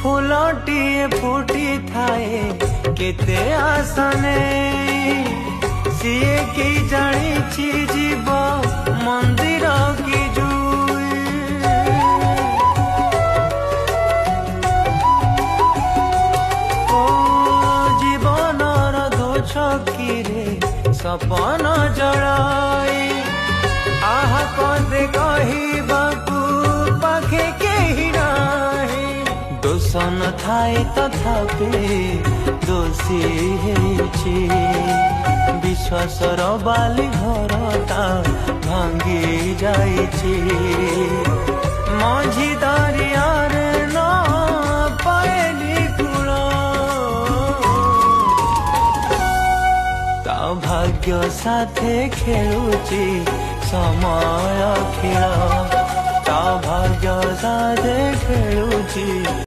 फूलटिए फुटी थाए केते आसने सीए की जानी जीव मंदिर की जुई ओ जीवनर दो छकीरे सपन जड़ाई आह कदे कहबाकू पाखे केही नाही दोष न थाए तथापि दोषी हेछि विश्वासर बाली घरटा भांगी जाइछि मझी दरियार न पाएली कूल ता भाग्य साथे खेलुछि समय खेल ता भाग्य साथे खेलुछि।